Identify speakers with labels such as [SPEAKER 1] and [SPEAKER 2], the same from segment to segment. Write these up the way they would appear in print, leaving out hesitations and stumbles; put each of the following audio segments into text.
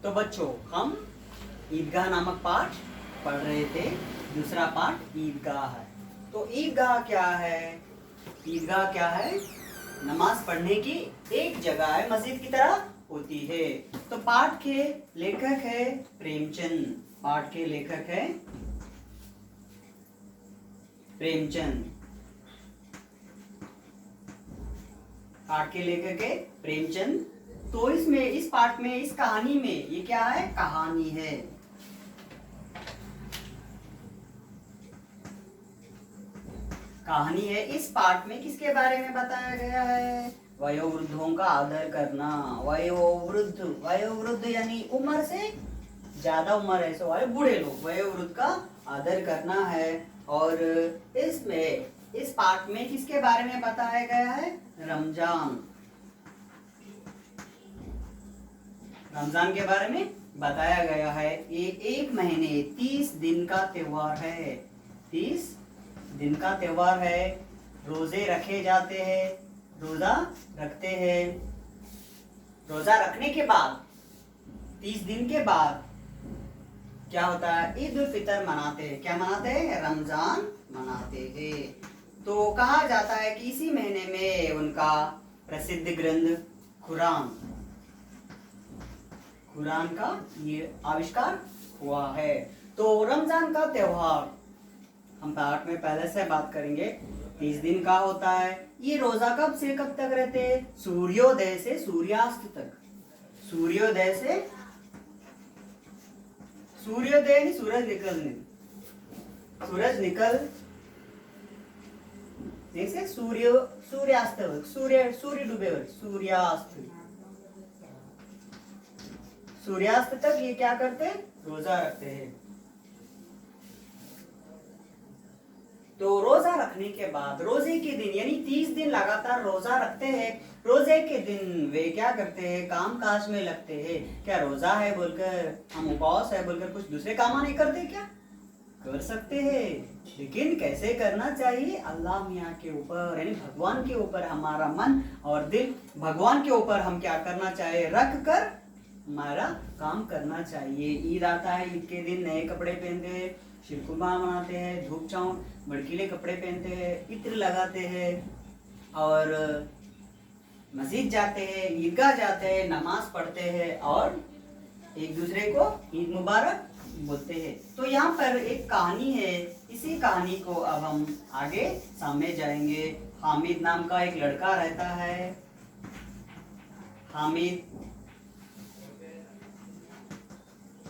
[SPEAKER 1] तो बच्चों हम ईदगाह नामक पाठ पढ़ रहे थे। दूसरा पाठ ईदगाह है। तो ईदगाह क्या है? ईदगाह क्या है? नमाज पढ़ने की एक जगह है, मस्जिद की तरह होती है। तो पाठ के लेखक है प्रेमचंद। पाठ के लेखक है प्रेमचंद। पाठ के लेखक है प्रेमचंद। तो इसमें, इस पाठ में, इस कहानी में, ये क्या है? कहानी है। कहानी है। इस पाठ में किसके बारे में बताया गया है? वयोवृद्धों का आदर करना। वयोवृद्ध यानी उम्र से ज्यादा उम्र है, सो बूढ़े लोग, वयोवृद्ध का आदर करना है। और इसमें, इस पाठ में किसके बारे में बताया गया है? रमजान। रमजान के बारे में बताया गया है। ये 1 महीने 30 दिन का त्योहार है। 30 दिन का त्योहार है। रोजे रखे जाते हैं, रोजा रखते हैं। रोजा रखने के बाद 30 दिन के बाद क्या होता है? ईद उल फितर मनाते हैं। क्या मनाते हैं? रमजान मनाते हैं। तो कहा जाता है कि इसी महीने में उनका प्रसिद्ध ग्रंथ कुरान का ये आविष्कार हुआ है। तो रमजान का त्योहार हम पाठ में पहले से बात करेंगे। 30 दिन का होता है। ये रोजा कब से कब तक रहते हैं? सूर्योदय से सूर्यास्त तक। सूर्योदय से, सूर्योदय नहीं, सूरज निकलने, सूरज निकल जैसे सूर्यास्त, सूर्य डूबे, सूर्यास्त तक ये क्या करते हैं? रोजा रखते हैं। तो रोजा रखने के बाद रोजे के दिन, यानी 30 दिन लगातार रोजा रखते हैं। रोजे के दिन वे क्या करते हैं? काम काज में लगते हैं। क्या रोजा है बोलकर, हम उपवास है बोलकर कुछ दूसरे काम नहीं करते? क्या कर सकते हैं, लेकिन कैसे करना चाहिए? अल्लाह मियाँ के ऊपर, यानी भगवान के ऊपर हमारा मन और दिल, भगवान के ऊपर हम क्या करना चाहिए? रख कर हमारा काम करना चाहिए। ईद आता है, ईद के दिन नए कपड़े पहनते हैं, शिरकुर्मा मनाते हैं, धूप छाँव भड़कीले कपड़े पहनते हैं, इत्र लगाते हैं और मस्जिद जाते हैं, ईदगाह जाते हैं, नमाज पढ़ते हैं और एक दूसरे को ईद मुबारक बोलते हैं। तो यहाँ पर एक कहानी है। इसी कहानी को अब हम आगे सामने जाएंगे। हामिद नाम का एक लड़का रहता है। हामिद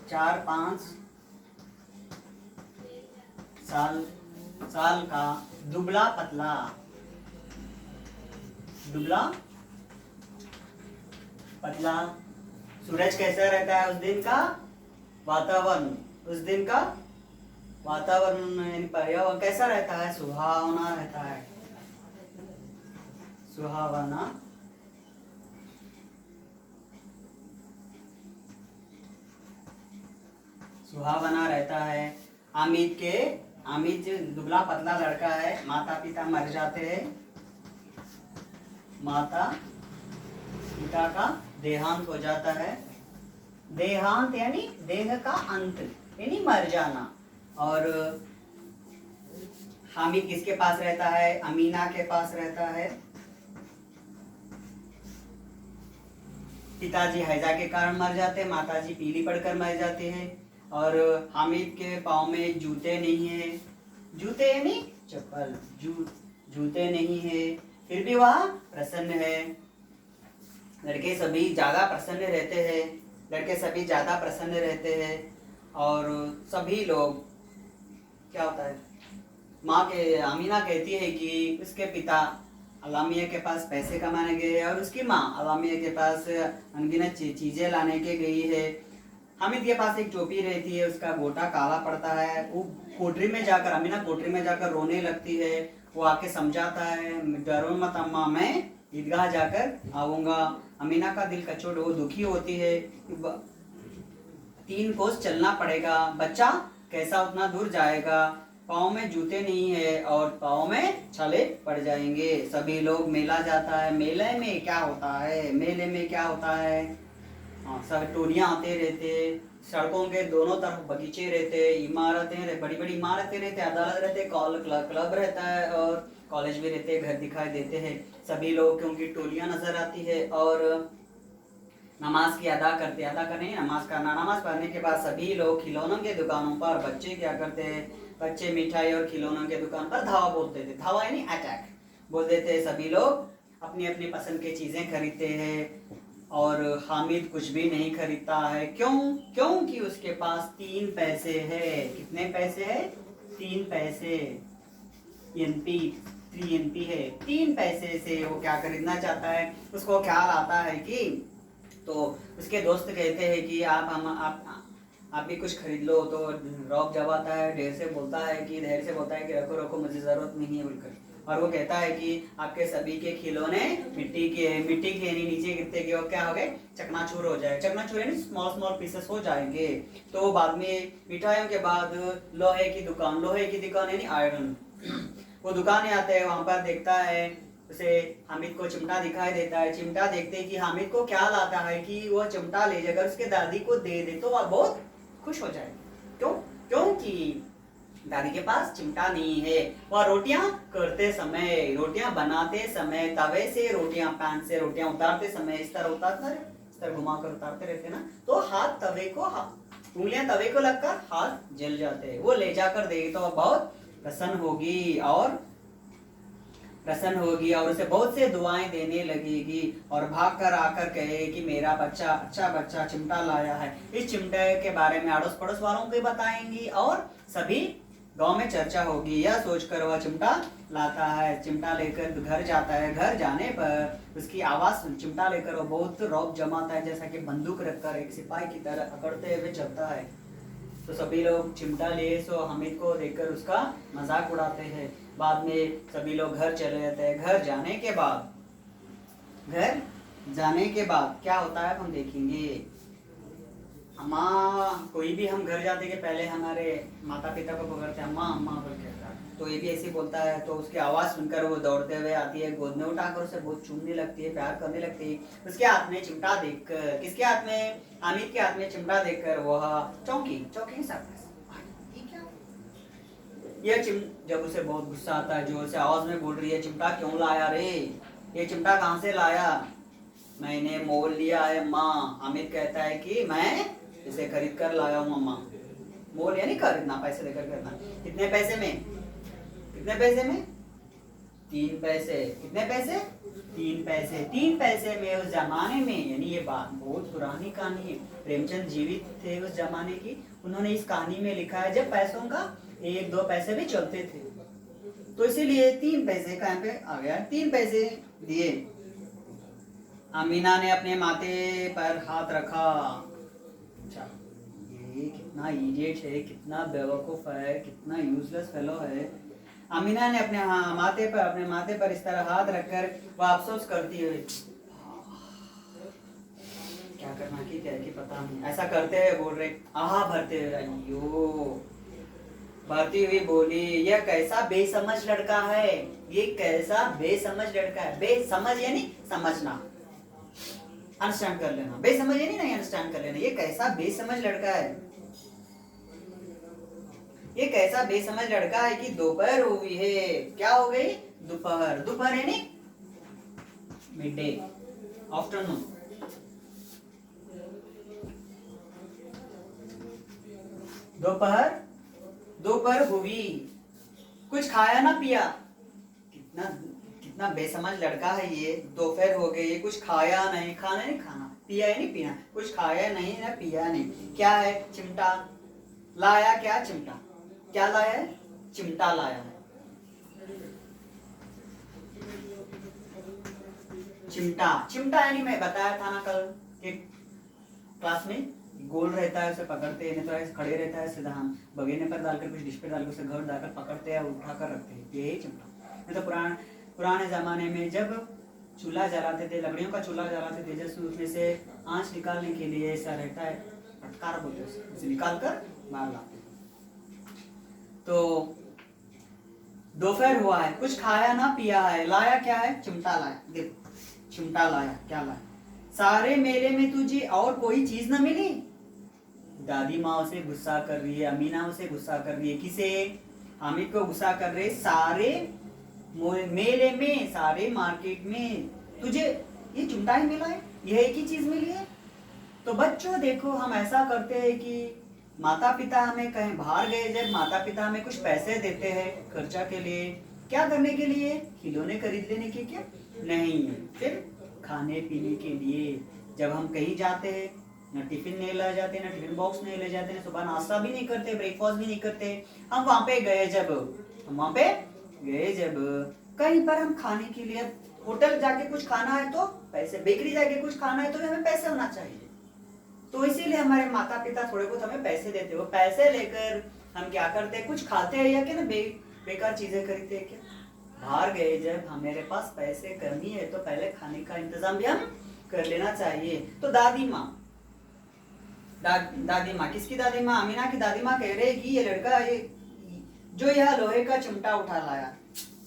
[SPEAKER 1] 4-5 साल का, दुबला पतला। सूरज कैसा रहता है? उस दिन का वातावरण यानी पर्यावरण कैसा रहता है? सुहावना रहता है। सुहावना रहता है। हामिद दुबला पतला लड़का है। माता पिता मर जाते हैं। माता पिता का देहांत हो जाता है। देहांत यानी देह का अंत, यानी मर जाना। और हामिद किसके पास रहता है? अमीना के पास रहता है। पिताजी हैजा के कारण मर जाते हैं, माताजी पीली पड़कर मर जाते हैं। और हामिद के पाँव में जूते नहीं है। जूते यानी चप्पल, जूते नहीं है। फिर भी वह प्रसन्न है। लड़के सभी ज्यादा प्रसन्न रहते हैं। और सभी लोग, क्या होता है, अमीना कहती है कि उसके पिता अलामिया के पास पैसे कमाने गए हैं और उसकी माँ अलामिया के पास अनगिनत चीजें लाने के गई है। हामिद के पास एक टोपी रहती है, उसका गोटा काला पड़ता है। वो अमीना कोठरी में जाकर रोने लगती है। वो आके समझाता है, डरो मत अम्मा, मैं ईदगाह जाकर आऊंगा। अमीना का दिल कचोट, वो दुखी होती है। 3 कोस चलना पड़ेगा, बच्चा कैसा उतना दूर जाएगा? पाँव में जूते नहीं है और पाँव में छाले पड़ जाएंगे। सभी लोग, मेला जाता है। मेले में क्या होता है? हाँ, सब टोलियां आते रहते, सड़कों के दोनों तरफ बगीचे रहते, इमारतें, बड़ी बड़ी इमारतें रहते, अदालत रहते, क्लब रहता है और कॉलेज भी रहते, घर दिखाई देते हैं। सभी लोग क्योंकि टोलियां नजर आती है और नमाज की अदा करने नमाज करना। नमाज पढ़ने के बाद सभी लोग खिलौनों के दुकानों पर, बच्चे क्या करते हैं, बच्चे मिठाई और खिलौनों के दुकान पर धावा बोलते थे, धावा यानी अटैक बोल देते हैं। सभी लोग अपनी अपनी पसंद की चीजें खरीदते हैं और हामिद कुछ भी नहीं खरीदता है। क्यों? क्योंकि उसके पास 3 पैसे है। कितने पैसे है? 3 पैसे। एनपी 3 एनपी है। 3 पैसे से वो क्या खरीदना चाहता है? उसको ख्याल आता है कि, तो उसके दोस्त कहते हैं कि आप भी कुछ खरीद लो, तो रॉक जब आता है ढेर से बोलता है कि रखो रखो मुझे जरूरत नहीं है बोलकर। और वो कहता है कि आपके सभी के खिलौने मिट्टी के यानी नीचे गिरते गए और क्या हो गए, चकनाचूर हो जाए। चकनाचूर यानी स्मॉल स्मॉल पीसेस हो जाएंगे। तो बाद में मिठाइयों के बाद लोहे की दुकान यानी आयरन, वो दुकानें आते हैं, वहां पर देखता है, उसे हामिद को चिमटा दिखाई देता है। चिमटा देखते ही कि हामिद को ख्याल आता है कि वह चिमटा ले जाकर उसके दादी को दे दे तो वह बहुत खुश हो जाएगी। क्यों? क्योंकि दादी के पास चिमटा नहीं है। वह रोटियां बनाते समय तवे से पैन से रोटियां उतारते समय इस तरह घुमाकर उतारते रहते ना, तो उंगलियां तवे को लगकर हाथ जल जाते हैं। वो ले जाकर देगी तो वह बहुत प्रसन्न होगी और उसे बहुत से दुआएं देने लगेगी और भागकर आकर कहे कि मेरा अच्छा बच्चा चिमटा लाया है। इस चिमटे के बारे में अड़ोस पड़ोस वालों को बताएंगी और सभी गांव में चर्चा होगी। यह सोचकर वह चिमटा लाता है, चिमटा लेकर घर जाता है। घर जाने पर उसकी आवाज चिमटा लेकर वो बहुत रौब जमाता है, जैसा कि बंदूक रखकर एक सिपाही की तरह अकड़ते हुए चलता है। तो सभी लोग चिमटा लिए सो हामिद को देखकर उसका मजाक उड़ाते हैं। बाद में सभी लोग घर चले जाते हैं। घर जाने के बाद क्या होता है हम देखेंगे। अम्मा, कोई भी हम घर जाते के पहले हमारे माता पिता को पकड़ते हैं, अम्मा अम्मा बोल के। तो ये भी ऐसे बोलता है, तो उसकी आवाज सुनकर वो दौड़ते हुए आती है, गोद में उठाकर उसे बहुत चूमने लगती है, प्यार करने लगती है। उसके हाथ में चिमटा देखकर, किसके हाथ में? हामिद के हाथ में चिमटा देखकर वह चौंकी सरप्राइज। जब उसे बहुत गुस्सा आता है, जोर से आवाज में बोल रही है, चिमटा क्यों लाया रे? ये चिमटा कहाँ से लाया? मैंने मोल लिया है माँ। हामिद कहता है कि मैं इसे खरीद कर लाया हूँ अम्मा। मोल यानी खरीदना, पैसे देकर खरीदना। कितने पैसे में? 3 पैसे। कितने पैसे? 3 पैसे। 3 पैसे में उस जमाने में, यानी ये बात बहुत पुरानी कहानी है, प्रेमचंद जीवित थे उस जमाने की। उन्होंने इस कहानी में लिखा है जब पैसों का 1-2 पैसे भी चलते थे, तो इसीलिए 3 पैसे का यहाँ पे आ गया। 3 पैसे दिए। अमीना ने अपने माथे पर हाथ रखा। अच्छा, ये कितना इडियट है, कितना बेवकूफ है, कितना यूजलेस फेलो है। अमीना ने अपने माथे पर इस तरह हाथ रखकर वह अफसोस करती हुई, क्या करना कि पता नहीं, ऐसा करते हुए बोल रहे, आहा भरते हुए, अयो भरती हुई बोली, यह कैसा बेसमझ लड़का है, ये कैसा बेसमझ लड़का है। बेसमझ यानी समझना, अंडरस्टैंड कर लेना। बेसमझ यानी नहीं अंडरस्टैंड कर लेना। ये कैसा बेसमझ लड़का है, ये कैसा बेसमझ लड़का है कि दोपहर हुई है। क्या हो गई? दोपहर। दोपहर यानी मिड डे, आफ्टरनून। दोपहर हुई, कुछ खाया ना पिया। कितना बेसमझ लड़का है ये। दोपहर हो गई, कुछ खाया नहीं, खाना नहीं खाना, पिया नहीं पीना, कुछ खाया नहीं ना पिया नहीं। क्या है? चिमटा लाया। क्या? चिमटा। क्या लाया है? चिमटा लाया है। चिमटा यानी मैं बताया था ना कल कि क्लास में, गोल रहता है, उसे पकड़ते हैं, नहीं तो ऐसे खड़े रहता है सीधा, हम बगेने पर डालकर कुछ डिश पे डालकर उसे घर डालकर पकड़ते हैं, उठाकर रखते हैं, यही चिमटा। नहीं तो पुराने जमाने में जब चूल्हा जलाते थे, लकड़ियों का चूल्हा जलाते थे, जैसे उसमें से आंच निकालने के लिए ऐसा रहता है, फटकार बोलते हैं, उसे निकाल कर मार लाते। तो दोपहर हुआ है, कुछ खाया ना पिया है, लाया क्या है? चिमटा लाया। देखो, चिमटा लाया। क्या लाया? सारे मेले में तुझे और कोई चीज न मिली। दादी माँ उसे गुस्सा कर रही है, अमीना उसे गुस्सा कर रही है। किसे? हामिद को गुस्सा कर रहे। सारे मेले में, सारे मार्केट में तुझे ये चिमटा ही मिला है, यह एक ही चीज मिली है। तो बच्चों देखो, हम ऐसा करते हैं कि माता पिता हमें कहीं बाहर गए, जब माता पिता हमें कुछ पैसे देते हैं खर्चा के लिए, क्या करने के लिए? खिलौने खरीद लेने के? क्या नहीं, फिर खाने पीने के लिए। जब हम कहीं जाते हैं, न टिफिन नहीं ले जाते, न टिफिन बॉक्स नहीं ले जाते, न सुबह नाश्ता भी नहीं करते, ब्रेकफास्ट भी नहीं करते। हम वहां पे गए जब कहीं पर हम खाने के लिए, होटल जाके कुछ खाना है तो पैसे, बेकरी जाके कुछ खाना है तो हमें पैसे होना चाहिए। तो इसीलिए हमारे माता पिता थोड़े बहुत हमें पैसे देते हो। पैसे लेकर हम क्या करते हैं? कुछ खाते हैं या क्या ना बेकार चीजें खरीदते हैं क्या? बाहर गए जब हमारे पास पैसे कमी है तो पहले खाने का इंतजाम भी हम कर लेना चाहिए। तो दादी माँ किसकी दादी माँ? अमीना की दादी माँ कह रहे कि ये लड़का जो यह लोहे का चिमटा उठा लाया,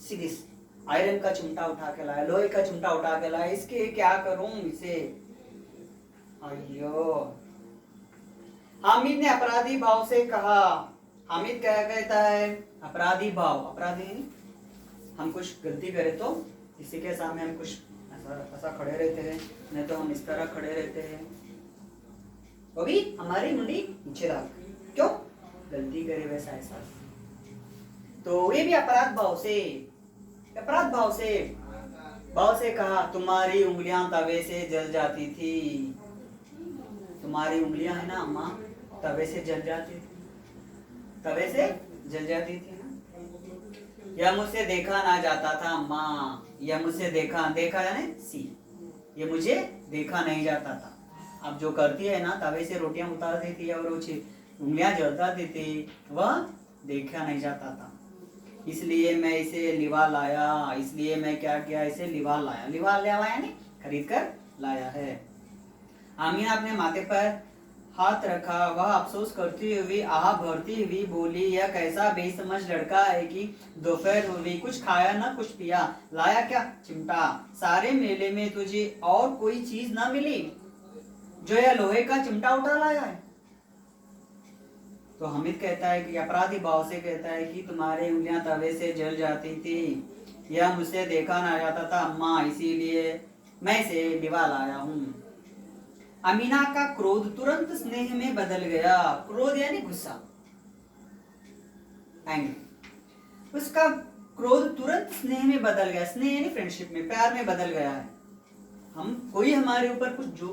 [SPEAKER 1] सीधी आयरन का चिमटा उठा के लाया, लोहे का चिमटा उठा के लाया, इसके क्या करूं इसे? अयो, हामिद ने अपराधी भाव से कहा। हामिद क्या कहता है? अपराधी भाव, अपराधी हम कुछ गलती करें तो किसी के सामने हम कुछ ऐसा खड़े रहते हैं, नहीं तो हम इस तरह खड़े रहते हैं, वो भी हमारी मुंडी नीचे रख, क्यों? गलती करे वैसा एहसास। तो ये भी अपराध भाव से कहा, तुम्हारी उंगलियां तवे से जल जाती थी। तुम्हारी उंगलियां है ना अम्मा, तवे से जल जाती थी ना। यह मुझसे देखा ना जाता था अम्मा, यह मुझसे देखा यानी सी, ये मुझे देखा नहीं जाता था। अब जो करती है ना, तवे से रोटियां उतारती थी और उंगलियां जलती थी, वह देखा नहीं जाता था। इसलिए मैं इसे लिवा लाया, इसलिए मैं क्या किया? इसे लिवा लाया यानी खरीद कर लाया है। आमीना अपने माथे पर हाथ रखा, वह अफसोस करती हुई आह भरती हुई बोली, यह कैसा बेसमझ लड़का है कि दोपहर हुई, कुछ खाया ना कुछ पिया, लाया क्या? चिमटा। सारे मेले में तुझे और कोई चीज ना मिली, जो यह लोहे का चिमटा उठा लाया है। तो हामिद कहता है कि अपराधी भाव से कहता है कि तुम्हारी उंगलियां तवे से जल जाती थी, यह मुझसे देखा ना जाता था अम्मा, इसीलिए मैं इसे लिवा लाया हूँ। अमीना का क्रोध तुरंत स्नेह में बदल गया। क्रोध यानी गुस्सा, एंग्री। उसका क्रोध तुरंत स्नेह में बदल गया। स्नेह यानी फ्रेंडशिप में, प्यार में बदल गया है। हम कोई हमारे ऊपर कुछ जो,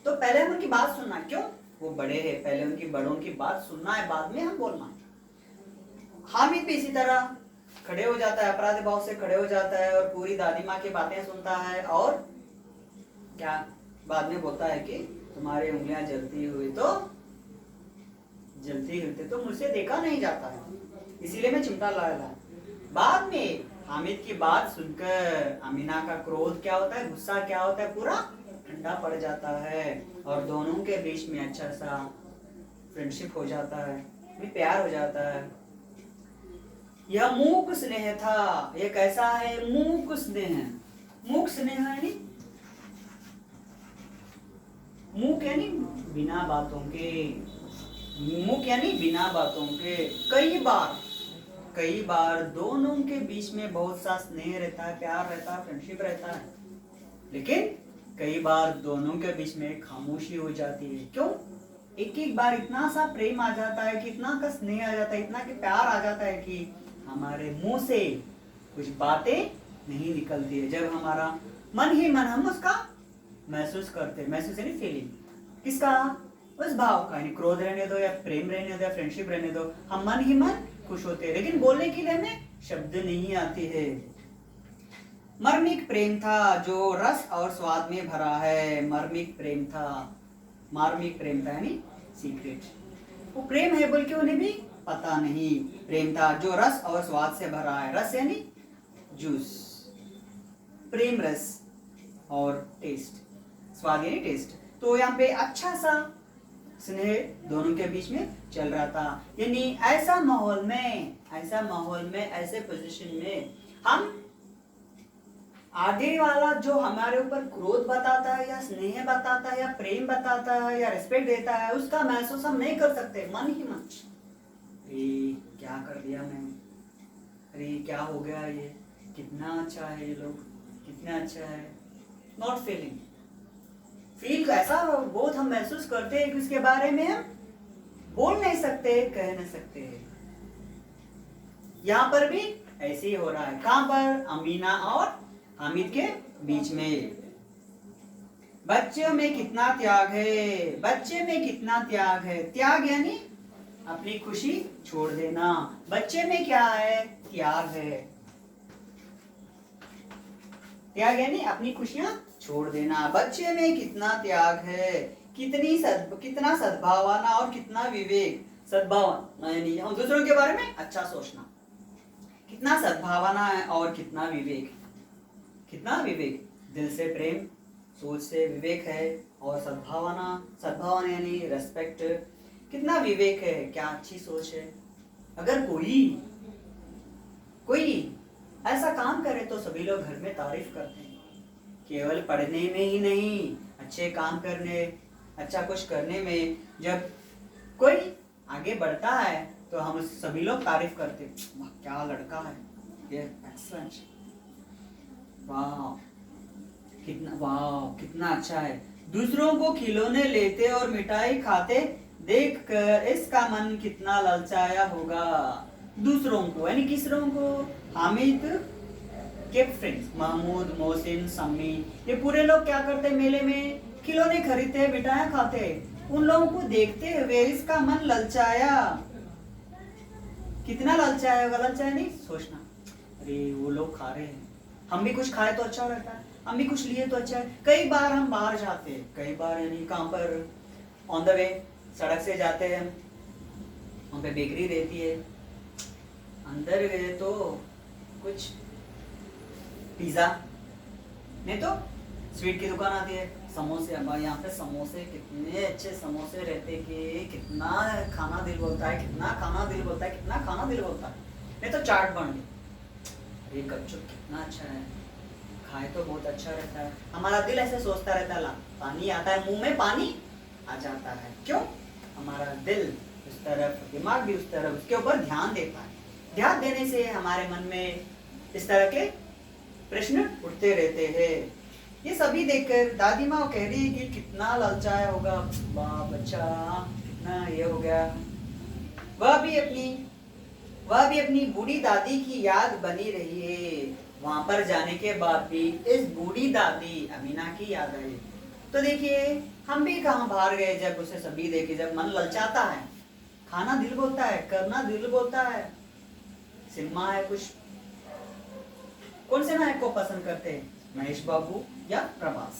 [SPEAKER 1] तो पहले हम उनकी बात सुनना, क्यों? वो बड़े हैं, पहले उनकी बड़ों की बात सुनना है, बाद में हम बोलना है। हामिद भी इसी तरह खड़े हो जाता है, अपराधी भाव से खड़े हो जाता है और पूरी दादी माँ की बातें सुनता है और क्या बाद में बोलता है कि तुम्हारी उंगलियां जलती हुई तो मुझसे देखा नहीं जाता है, इसीलिए मैं चिमटा लाया। बाद में हामिद की बात सुनकर अमीना का क्रोध क्या होता है, गुस्सा क्या होता है, पूरा ठंडा पड़ जाता है और दोनों के बीच में अच्छा सा फ्रेंडशिप हो जाता है, प्यार हो जाता है। यह मूक स्नेह था। यह कैसा है? मूक स्नेह। मूक स्नेह यानी, मूक यानी बिना बातों के, मूक यानी बिना बातों के। कई बार दोनों के बीच में बहुत सा स्नेह रहता है, प्यार रहता है, फ्रेंडशिप रहता है, लेकिन कई बार दोनों के बीच में खामोशी हो जाती है। क्यों? एक बार इतना सा प्रेम आ जाता है कि इतना का स्नेह आ जाता है, इतना का प्यार आ जाता है कि हमारे मुंह से कुछ बातें नहीं निकलती है। जब हमारा मन ही मन हम उसका महसूस करते, महसूस यानी फीलिंग, किसका? उस भाव का, यानी क्रोध रहने दो या प्रेम रहने दो या फ्रेंडशिप रहने दो, हम मन ही मन खुश होते हैं, लेकिन बोलने के लिए हमें शब्द नहीं आते हैं। मार्मिक प्रेम था जो रस और स्वाद में भरा है। मार्मिक प्रेम था यानी सीक्रेट। वो प्रेम है बोल के उन्हें भी पता नहीं। प्रेम था जो रस और स्वाद से भरा है। रस यानी जूस, प्रेम रस और टेस्ट, स्वाद यानी टेस्ट। तो यहाँ पे अच्छा सा स्नेह दोनों के बीच में चल रहा था। यानी ऐसा माहौल में, ऐसे पोजीशन में हम आगे वाला जो हमारे ऊपर क्रोध बताता है या स्नेह बताता है या प्रेम बताता है या रिस्पेक्ट देता है, उसका महसूस हम नहीं कर सकते मन ही मन। अरे क्या कर दिया मैंने, अरे क्या हो गया, ये कितना अच्छा है, ये लोग कितना अच्छा है। नॉट फीलिंग, फील ऐसा बहुत हम महसूस करते हैं कि उसके बारे में हम बोल नहीं सकते, कह नहीं सकते। यहाँ पर भी ऐसे ही हो रहा है। कहां पर? अमीना और हामिद के बीच में। बच्चों में कितना त्याग है, बच्चे में कितना त्याग है। त्याग यानी अपनी खुशी छोड़ देना। बच्चे में क्या है? त्याग है। त्याग यानी अपनी खुशियां छोड़ देना। बच्चे में कितना त्याग है, कितना सद्भावना और कितना विवेक। सद्भावना यानी दूसरों के बारे में अच्छा सोचना, कितना सद्भावना है और कितना विवेक। कितना विवेक, दिल से प्रेम, सोच से विवेक है। और सद्भावना, सद्भावना यानी रेस्पेक्ट, कितना विवेक है, क्या अच्छी सोच है। अगर कोई ऐसा काम करे तो सभी लोग घर में तारीफ करते हैं। केवल पढ़ने में ही नहीं, अच्छे काम करने, अच्छा कुछ करने में जब कोई आगे बढ़ता है तो हम सभी लोग तारीफ करते हैं, वाह क्या लड़का है, ये एक्सीलेंट, वाह कितना अच्छा है। दूसरों को खिलौने लेते और मिठाई खाते देखकर इसका मन कितना ललचाया होगा। दूसरों को यानी किसरों को? हामिद के फ्रेंड्स महमूद, मोहसिन, सम्मी, ये पूरे लोग क्या करते मेले में? खिलौने खरीदते, मिठाइयां खाते। उन लोगों को देखते हुए इसका मन ललचाया। कितना ललचाया होगा? ललचाया नहीं सोचना, अरे वो लोग खा रहे हैं, हम भी कुछ खाए तो अच्छा रहता है, हम भी कुछ लिए तो अच्छा है। कई बार हम बाहर जाते हैं, कई बार यानी कहाँ पर, ऑन द वे सड़क से जाते हैं, वहाँ पे बेकरी रहती है, अंदर गए तो कुछ पिज्जा नहीं तो स्वीट की दुकान आती है, समोसे। हमारे यहाँ पे समोसे, कितने अच्छे समोसे रहते कि कितना खाना दिल बोलता है, कितना खाना दिल बोलता है, कितना खाना दिल बोलता है। नहीं तो चाट बन गई, ये गपचुप कितना अच्छा है, खाए तो बहुत अच्छा रहता है। हमारा दिल ऐसे सोचता रहता है, पानी आता है मुंह में, पानी आ जाता है। क्यों? हमारा दिल उस तरफ, दिमाग भी उस तरफ, उसके ऊपर ध्यान देता है। ध्यान देने से हमारे मन में इस तरह के प्रश्न उठते रहते हैं। ये सभी देखकर दादी माँ कह रही है कि कितना ललचाया होगा, वाह बच्चा कितना ये हो गया। वह भी अपनी बूढ़ी दादी की याद बनी रही है। वहां पर जाने के बाद भी इस बूढ़ी दादी अमीना की याद आई। तो देखिए हम भी कहाँ बाहर गए, जब उसे सभी देखे, जब मन ललचाता है, खाना दिल बोलता है, करना दिल बोलता है, सिनेमा है कुछ, कौन से नायक को पसंद करते हैं? महेश बाबू या प्रभास?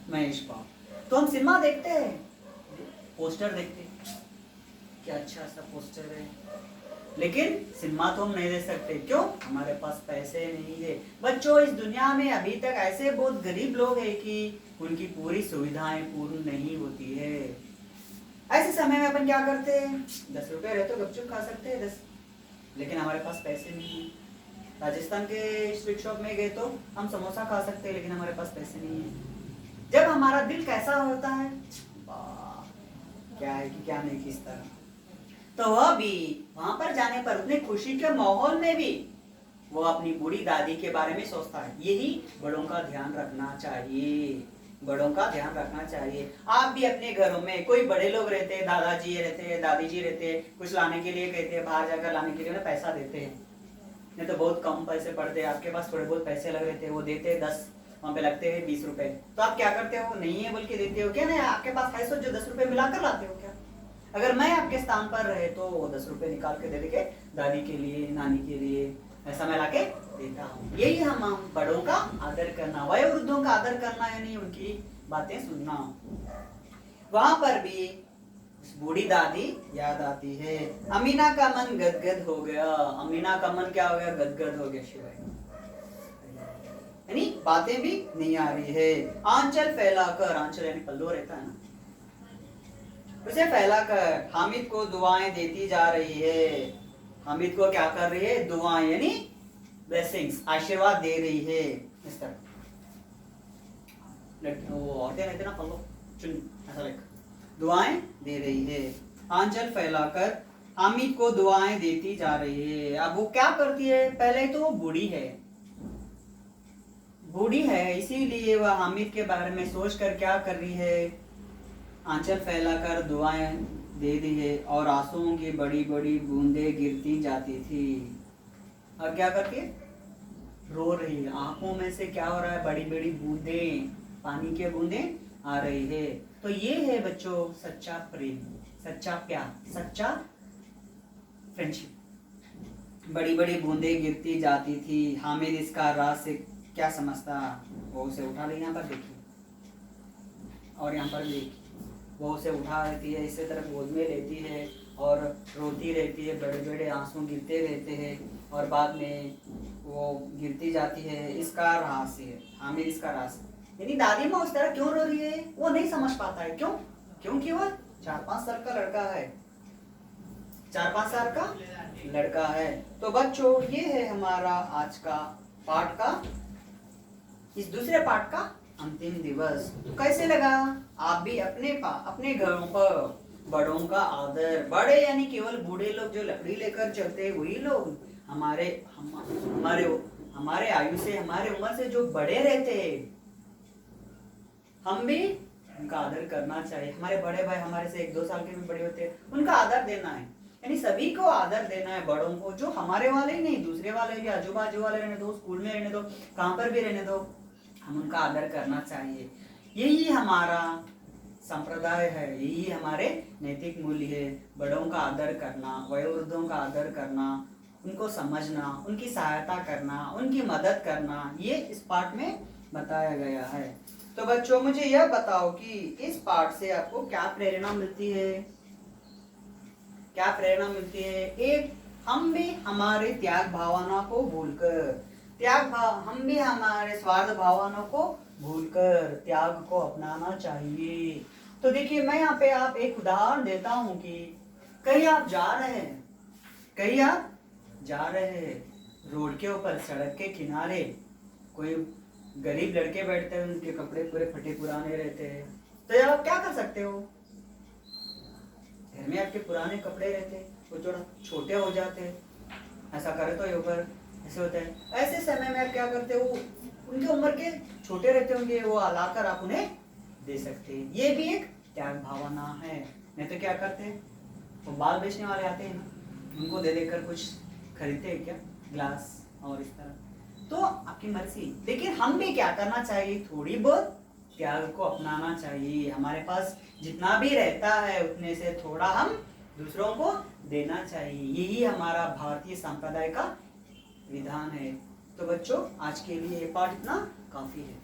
[SPEAKER 1] महेश बाबू। तो हम सिनेमा देखते हैं, पोस्टर देखते हैं, क्या अच्छा सा पोस्टर है, लेकिन सिनेमा तो हम नहीं देख सकते। क्यों? हमारे पास पैसे नहीं है। बच्चों, इस दुनिया में अभी तक ऐसे बहुत गरीब लोग हैं कि उनकी पूरी सुविधाएं पूर्ण नहीं होती है। ऐसे समय में अपन क्या करते हैं? 10 रुपए रहे तो गपचुप खा सकते हैं 10, लेकिन हमारे पास पैसे नहीं है। राजस्थान के स्वीट शॉप में गए तो हम समोसा खा सकते हैं, लेकिन हमारे पास पैसे नहीं है। जब हमारा दिल कैसा होता है, क्या है कि क्या नहीं, किस तरह। तो वह भी वहां पर जाने पर उतने खुशी के माहौल में भी वो अपनी बूढ़ी दादी के बारे में सोचता है। यही बड़ों का ध्यान रखना चाहिए, बड़ों का ध्यान रखना चाहिए। आप भी अपने घरों में कोई बड़े लोग रहते हैं, दादाजी रहते हैं, दादी जी रहते हैं, कुछ लाने के लिए कहते हैं, बाहर जाकर लाने के लिए उन्हें पैसा देते हैं, नहीं तो बहुत कम पैसे पड़ते हैं, आपके पास थोड़े बहुत पैसे लग रहे थे, वो देते हैं 10, वहाँ पे लगते हैं 20 रुपए। तो आप क्या करते हो? नहीं है बोल के देते हो क्या? नहीं, आपके पास है सो जो 10 रुपए मिलाकर लाते हो क्या? अगर मैं आपके स्थान पर रहे तो 10 रुपए निकाल के दे देके दादी के लिए, नानी के लिए ऐसा मैं लाके देता हूँ। यही हम बड़ों का आदर करना, वयोवृद्धों का आदर करना, यानी उनकी बातें सुनना। वहां पर भी बूढ़ी दादी याद आती है। अमीना का मन गदगद हो गया। अमीना का मन क्या हो गया? गदगद हो गया। शिवाय यानी बातें भी नहीं आ रही है। आंचल फैलाकर, आंचल यानी पल्लू रहता है ना, उसे फैलाकर हामिद को दुआएं देती जा रही है। हामिद को क्या कर रही है? दुआएं यानी ब्लेसिंग्स, आशीर्वाद दे रही है। इस तरह वो औरतें रहते ना पल्लो चुन ऐसा लिख, दुआएं दे रही है, आंचल फैलाकर हामिद को दुआएं देती जा रही है। अब वो क्या करती है, पहले तो वो बूढ़ी है इसीलिए वह हामिद के बारे में सोच कर क्या कर रही है, आंचल फैलाकर दुआएं दे दी है और आंसुओं की बड़ी बड़ी बूंदें गिरती जाती थी। और क्या करती है, रो रही है, आंखों में से क्या हो रहा है, बड़ी बड़ी बूंदें, पानी के बूंदें आ रही है। तो ये है बच्चों सच्चा प्रेम, सच्चा प्यार, सच्चा फ्रेंडशिप। बड़ी बड़ी बूंदें गिरती जाती थी। हामिद इसका राज से क्या समझता, वो उसे उठा ले, यहाँ पर देखिए और यहाँ पर देखिए, वो उसे उठा लेती है, इसी तरह गोद में लेती है और रोती रहती है, बड़े बड़े आंसू गिरते रहते हैं और बाद में वो गिरती जाती है। इसका रहस्य है, हामिद इसका रहस्य, यानी दादी माँ उस तरह क्यों रो रही है वो नहीं समझ पाता है। क्यों? क्योंकि वह 4-5 साल का लड़का है, 4-5 साल का लड़का है। तो बच्चों ये है हमारा आज का पाठ का, इस दूसरे पाठ का अंतिम दिवस। तो कैसे लगा? आप भी अपने घरों पर बड़ों का आदर, बड़े यानी केवल बूढ़े लोग जो लकड़ी लेकर चलते हैं वही लोग, हमारे आयु से, हमारे उम्र से जो बड़े रहते हैं हम भी उनका आदर करना चाहिए। हमारे बड़े भाई हमारे से 1-2 साल के भी बड़े होते हैं, उनका आदर देना है, यानी सभी को आदर देना है बड़ों को, जो हमारे वाले ही नहीं, दूसरे वाले भी, आजू बाजू वाले रहने दो, स्कूल में रहने दो, कहाँ पर भी रहने दो, हम उनका आदर करना चाहिए। यही हमारा संप्रदाय है, यही हमारे नैतिक मूल्य है, बड़ों का आदर करना, वयोवृद्धों का आदर करना, उनको समझना, उनकी सहायता करना, उनकी मदद करना, ये इस पाठ में बताया गया है। तो बच्चों मुझे यह बताओ कि इस पाठ से आपको क्या प्रेरणा मिलती है? क्या प्रेरणा मिलती है? एक, हम भी हमारे त्याग भावना को भूलकर, हम भी हमारे स्वार्थ भावना को भूलकर त्याग को अपनाना चाहिए। तो देखिए मैं यहाँ पे आप एक उदाहरण देता हूँ कि कहीं आप जा रहे हैं रोड के ऊपर, सड़क के किनारे कोई गरीब लड़के बैठते हैं, उनके कपड़े पूरे फटे पुराने रहते हैं, तो आप क्या कर सकते हो? घर में आपके पुराने कपड़े रहते हैं, वो थोड़ा छोटे हो जाते हैं, ऐसा करे तो ऊपर ऐसे होता है, ऐसे समय में आप क्या करते हो, उनके उम्र के छोटे रहते होंगे, वो लाकर आप उन्हें दे सकते हैं। ये भी एक त्याग भावना है। नहीं तो क्या करते हैं, वो बाल बेचने वाले आते हैं ना, उनको दे देकर कुछ खरीदते हैं क्या, ग्लास और इस तरह। तो आपकी मर्जी, लेकिन हम भी क्या करना चाहिए, थोड़ी बहुत त्याग को अपनाना चाहिए। हमारे पास जितना भी रहता है उतने से थोड़ा हम दूसरों को देना चाहिए, यही हमारा भारतीय संप्रदाय का विधान है। तो बच्चों आज के लिए ये पाठ इतना काफी है।